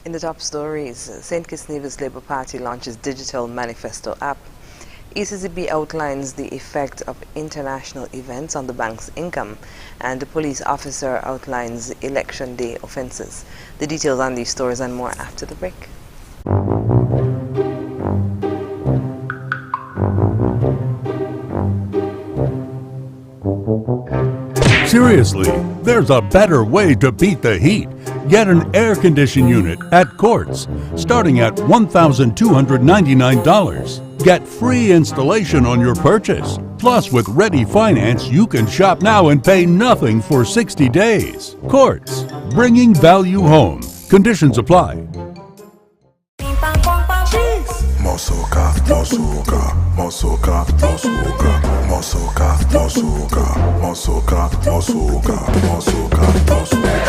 In the top stories, St. Kitts Nevis Labour Party launches digital manifesto app. ECCB outlines the effect of international events on the bank's income, and the police officer outlines election day offences. The details on these stories and more after the break. Seriously, there's a better way to beat the heat. Get an air conditioning unit at Courts, starting at $1,299. Get free installation on your purchase. Plus, with Ready Finance, you can shop now and pay nothing for 60 days. Courts, bringing value home. Conditions apply. Mosoka, mosoka, mosoka, mosoka, mosoka, mosoka, mosoka, mosoka, mosoka, mosoka.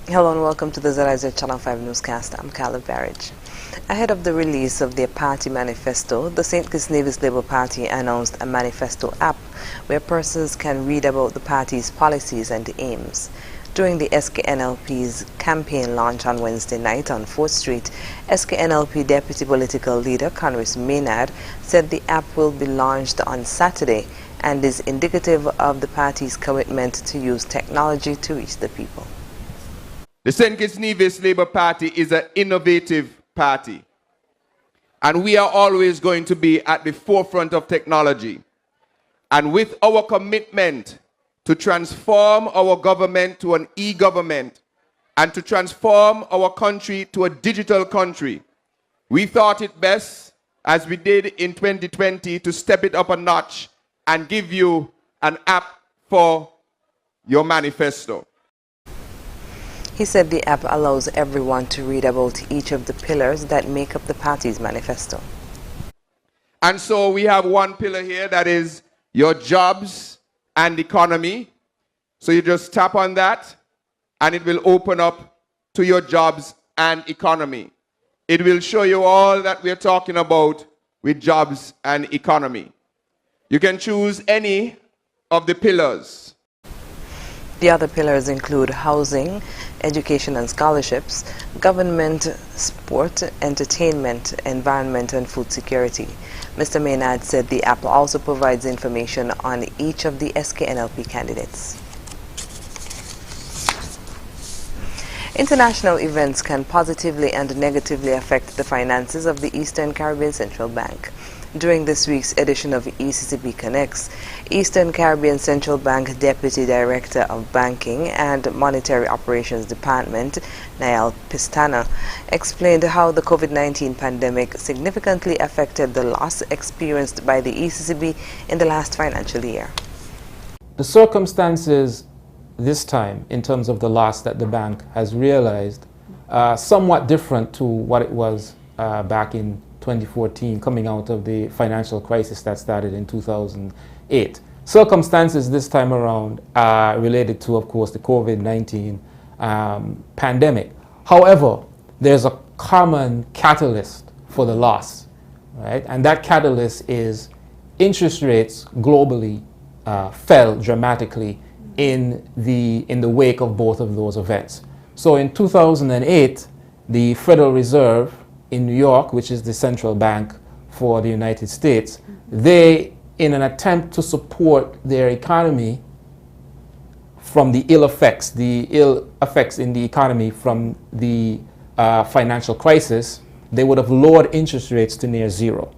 Hello and welcome to the ZIZ Channel 5 newscast. I'm Carla Barrage. Ahead of the release of their party manifesto, the St. Kitts Nevis Labour Party announced a manifesto app where persons can read about the party's policies and aims. During the SKNLP's campaign launch on Wednesday night on 4th Street, SKNLP Deputy Political Leader Conris Maynard said the app will be launched on Saturday and is indicative of the party's commitment to use technology to reach the people. The St. Kitts Nevis Labour Party is an innovative party, and we are always going to be at the forefront of technology. And with our commitment to transform our government to an e-government and to transform our country to a digital country, we thought it best, as we did in 2020, to step it up a notch and give you an app for your manifesto. He said the app allows everyone to read about each of the pillars that make up the party's manifesto. And so we have one pillar here that is your jobs and economy. So you just tap on that and it will open up to your jobs and economy. It will show you all that we're talking about with jobs and economy. You can choose any of the pillars. The other pillars include housing, education and scholarships, government, sport, entertainment, environment and food security. Mr. Maynard said the app also provides information on each of the SKNLP candidates. International events can positively and negatively affect the finances of the Eastern Caribbean Central Bank. During this week's edition of ECCB Connects, Eastern Caribbean Central Bank Deputy Director of Banking and Monetary Operations Department, Niall Pistana, explained how the COVID-19 pandemic significantly affected the loss experienced by the ECCB in the last financial year. The circumstances this time, in terms of the loss that the bank has realized, somewhat different to what it was back in 2014, coming out of the financial crisis that started in 2008. Circumstances this time around are related to, of course, the COVID-19 pandemic. However, there's a common catalyst for the loss, right? And that catalyst is interest rates globally fell dramatically in the wake of both of those events. So in 2008, the Federal Reserve in New York, which is the central bank for the United States, they, in an attempt to support their economy from the ill effects in the economy from the financial crisis, they would have lowered interest rates to near zero.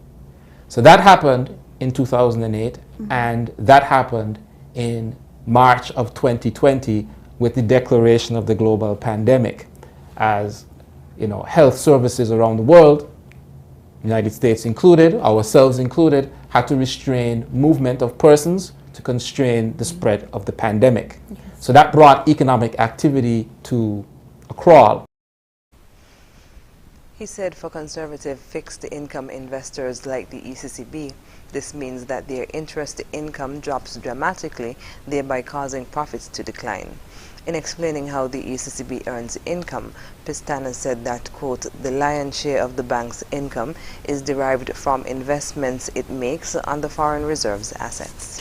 So that happened in 2008, and that happened in March of 2020 with the declaration of the global pandemic, as health services around the world, United States included, ourselves included, had to restrain movement of persons to constrain the spread of the pandemic. Yes. So that brought economic activity to a crawl. He said for conservative fixed income investors like the ECCB, this means that their interest income drops dramatically, thereby causing profits to decline. In explaining how the ECCB earns income, Pistana said that, quote, the lion's share of the bank's income is derived from investments it makes on the foreign reserves assets.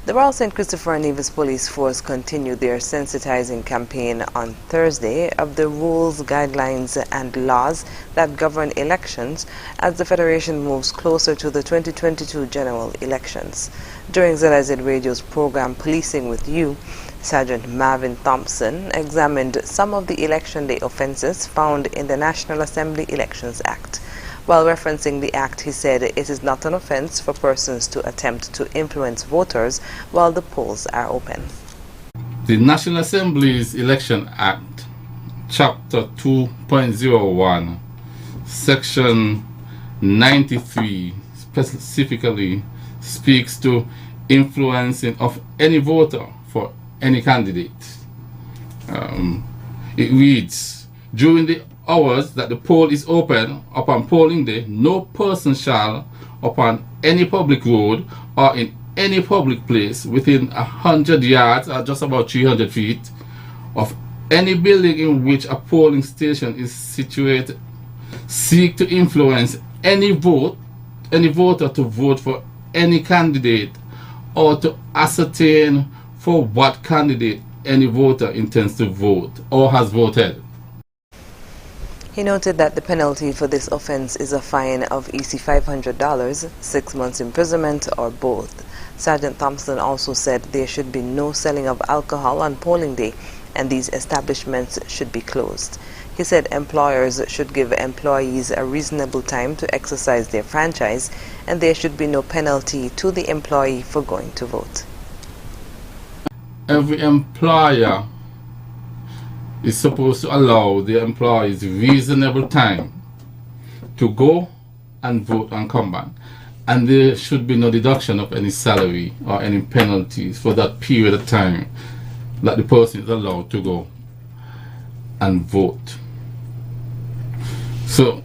The Royal St. Christopher and Nevis Police Force continued their sensitizing campaign on Thursday of the rules, guidelines and laws that govern elections as the Federation moves closer to the 2022 general elections. During ZIZ Radio's program Policing with You, Sergeant Marvin Thompson examined some of the election day offenses found in the National Assembly Elections Act. While referencing the act, he said it is not an offense for persons to attempt to influence voters while the polls are open. The National Assembly's Election Act, Chapter 2.01, Section 93, specifically speaks to influencing of any voter for any candidate. It reads, during the hours that the poll is open upon polling day, no person shall, upon any public road or in any public place within 100 yards or just about 300 feet of any building in which a polling station is situated, seek to influence any voter to vote for any candidate or to ascertain for what candidate any voter intends to vote or has voted. He noted that the penalty for this offense is a fine of EC $500, 6 months imprisonment, or both. Sergeant Thompson also said there should be no selling of alcohol on polling day and these establishments should be closed. He said employers should give employees a reasonable time to exercise their franchise and there should be no penalty to the employee for going to vote. Every employer is supposed to allow the employees reasonable time to go and vote and come back. And there should be no deduction of any salary or any penalties for that period of time that the person is allowed to go and vote. So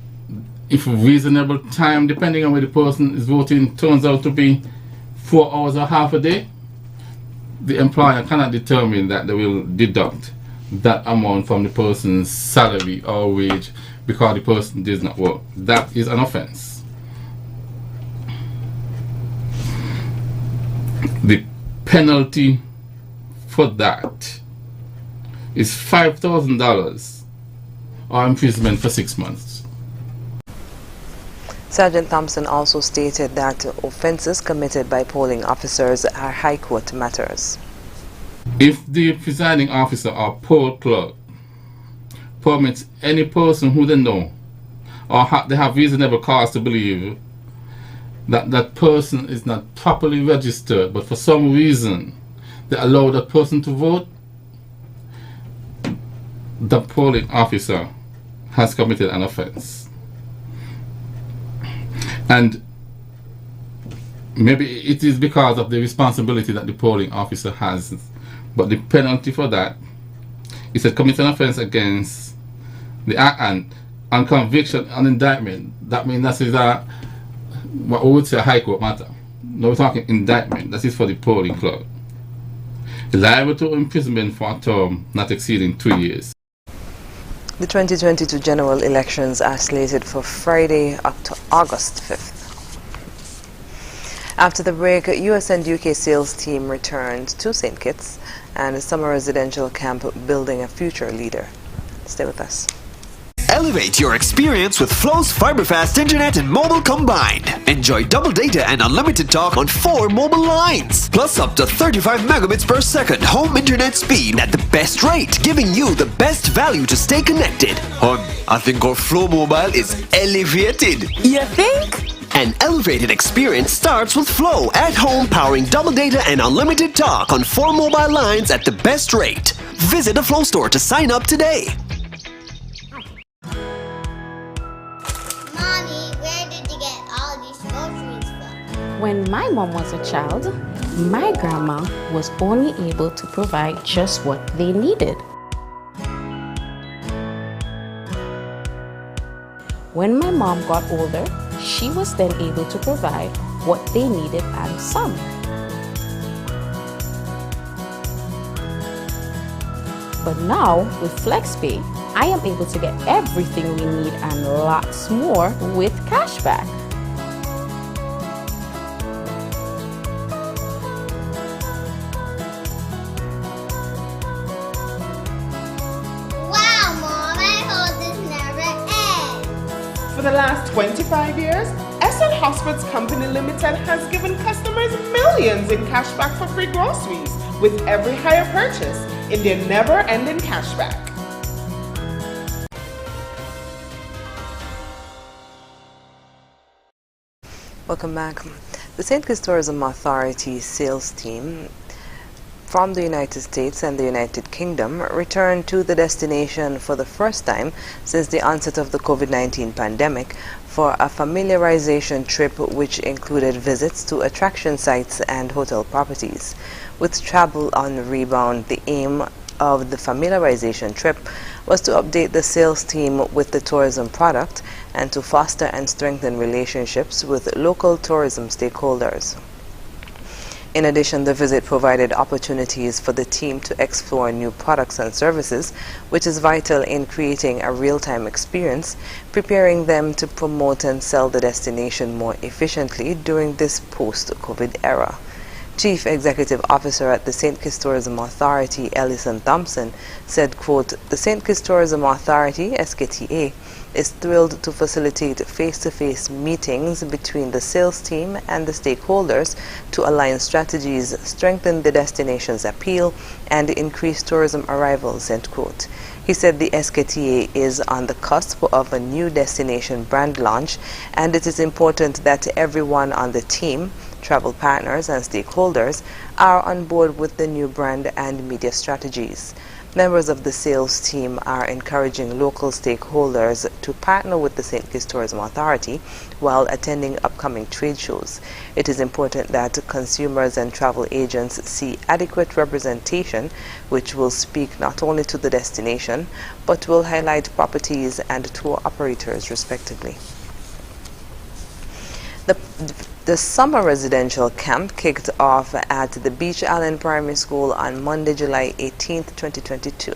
if reasonable time, depending on where the person is voting, turns out to be 4 hours or half a day, the employer cannot determine that they will deduct that amount from the person's salary or wage because the person does not work. That is an offense. The penalty for that is $5,000 or imprisonment for 6 months. Sergeant Thompson also stated that offenses committed by polling officers are High Court matters. If the presiding officer or poll clerk permits any person who they know or they have reasonable cause to believe that that person is not properly registered, but for some reason they allow that person to vote, the polling officer has committed an offense. And maybe it is because of the responsibility that the polling officer has, but the penalty for that is to commit an offense against the act, and on conviction, on indictment, that means that is what we would say a High Court matter. No, we're talking indictment. That is for the polling clerk. Liable to imprisonment for a term not exceeding 2 years. The 2022 general elections are slated for Friday, August 5th. After the break, US and UK sales team returned to St. Kitts and summer residential camp building a future leader. Stay with us. Elevate your experience with Flow's fiber-fast internet and mobile combined. Enjoy double data and unlimited talk on 4 mobile lines. Plus up to 35 megabits per second home internet speed at the best rate, giving you the best value to stay connected. I think our Flow mobile is elevated. You think? An elevated experience starts with Flow at home, powering double data and unlimited talk on 4 mobile lines at the best rate. Visit the Flow store to sign up today. When my mom was a child, my grandma was only able to provide just what they needed. When my mom got older, she was then able to provide what they needed and some. But now, with FlexPay, I am able to get everything we need and lots more with cashback. Wow, Mom, I hope this never ends. For the last 25 years, SN Hospice Company Limited has given customers millions in cashback for free groceries with every hire purchase in their never-ending cashback. Welcome back. The St. Kitts Tourism Authority sales team from the United States and the United Kingdom returned to the destination for the first time since the onset of the COVID-19 pandemic for a familiarization trip which included visits to attraction sites and hotel properties. With travel on rebound, the aim of the familiarization trip was to update the sales team with the tourism product and to foster and strengthen relationships with local tourism stakeholders. In addition, the visit provided opportunities for the team to explore new products and services, which is vital in creating a real-time experience, preparing them to promote and sell the destination more efficiently during this post-COVID era. Chief Executive Officer at the St. Kitts Tourism Authority, Ellison Thompson, said, quote, "The St. Kitts Tourism Authority, SKTA, is thrilled to facilitate face-to-face meetings between the sales team and the stakeholders to align strategies, strengthen the destination's appeal, and increase tourism arrivals," end quote. He said the SKTA is on the cusp of a new destination brand launch, and it is important that everyone on the team, travel partners and stakeholders, are on board with the new brand and media strategies. Members of the sales team are encouraging local stakeholders to partner with the St. Kitts Tourism Authority while attending upcoming trade shows. It is important that consumers and travel agents see adequate representation, which will speak not only to the destination, but will highlight properties and tour operators respectively. The summer residential camp kicked off at the Beach Island Primary School on Monday, July 18, 2022.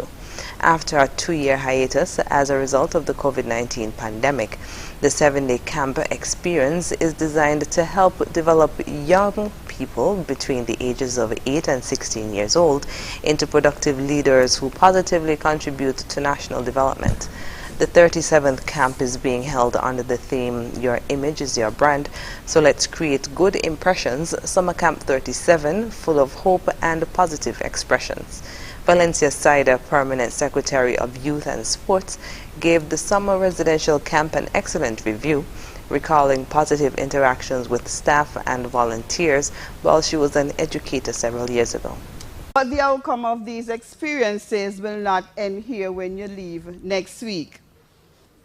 After a 2-year hiatus as a result of the COVID-19 pandemic, the 7-day camp experience is designed to help develop young people between the ages of 8 and 16 years old into productive leaders who positively contribute to national development. The 37th camp is being held under the theme, "Your Image is Your Brand," so let's create good impressions. Summer Camp 37, full of hope and positive expressions. Valencia Sider, Permanent Secretary of Youth and Sports, gave the summer residential camp an excellent review, recalling positive interactions with staff and volunteers while she was an educator several years ago. But the outcome of these experiences will not end here when you leave next week.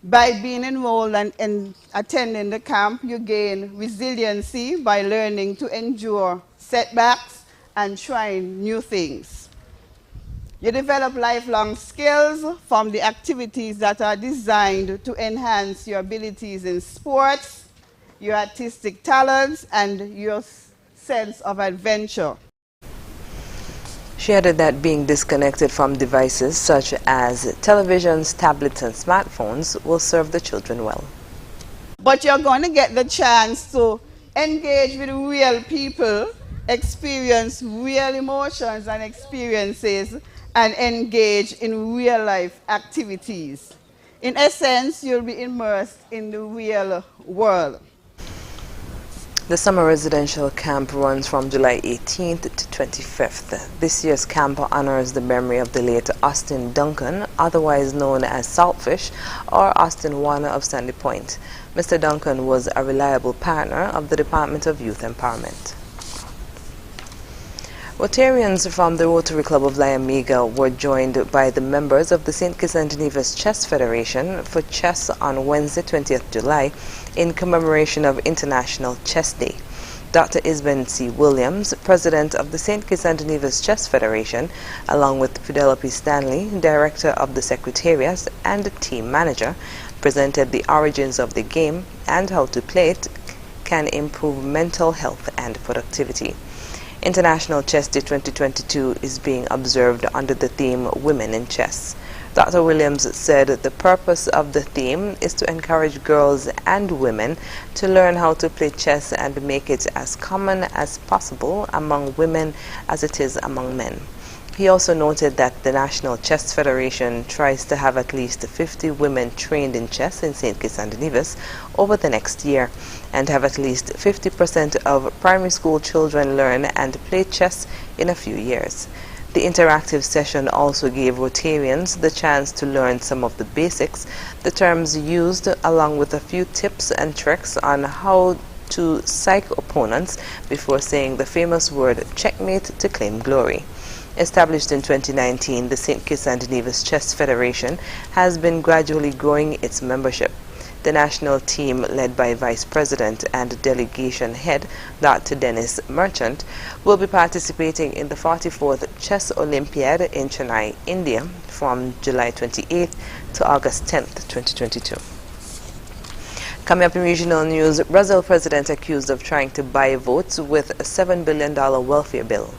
By being enrolled and attending the camp, you gain resiliency by learning to endure setbacks and trying new things. You develop lifelong skills from the activities that are designed to enhance your abilities in sports, your artistic talents, and your sense of adventure. She added that being disconnected from devices such as televisions, tablets, and smartphones will serve the children well. But you're going to get the chance to engage with real people, experience real emotions and experiences, and engage in real-life activities. In essence, you'll be immersed in the real world. The summer residential camp runs from July 18th to 25th. This year's camp honors the memory of the late Austin Duncan, otherwise known as Saltfish, or Austin Warner of Sandy Point. Mr. Duncan was a reliable partner of the Department of Youth Empowerment. Rotarians from the Rotary Club of Liamiga were joined by the members of the St. Kitts and Nevis Chess Federation for chess on Wednesday, 20th July, in commemoration of International Chess Day. Dr. Isben C. Williams, president of the St. Kitts and Nevis Chess Federation, along with Penelope Stanley, director of the Secretariat and team manager, presented the origins of the game and how to play it can improve mental health and productivity. International Chess Day 2022 is being observed under the theme Women in Chess. Dr. Williams said the purpose of the theme is to encourage girls and women to learn how to play chess and make it as common as possible among women as it is among men. He also noted that the National Chess Federation tries to have at least 50 women trained in chess in St. Kitts and Nevis over the next year, and have at least 50% of primary school children learn and play chess in a few years. The interactive session also gave Rotarians the chance to learn some of the basics, the terms used, along with a few tips and tricks on how to psych opponents before saying the famous word checkmate to claim glory. Established in 2019, the St. Kitts and Nevis Chess Federation has been gradually growing its membership. The national team, led by Vice President and Delegation Head Dr. Dennis Merchant, will be participating in the 44th Chess Olympiad in Chennai, India, from July 28th to August 10th, 2022. Coming up in regional news, Brazil president accused of trying to buy votes with a $7 billion welfare bill.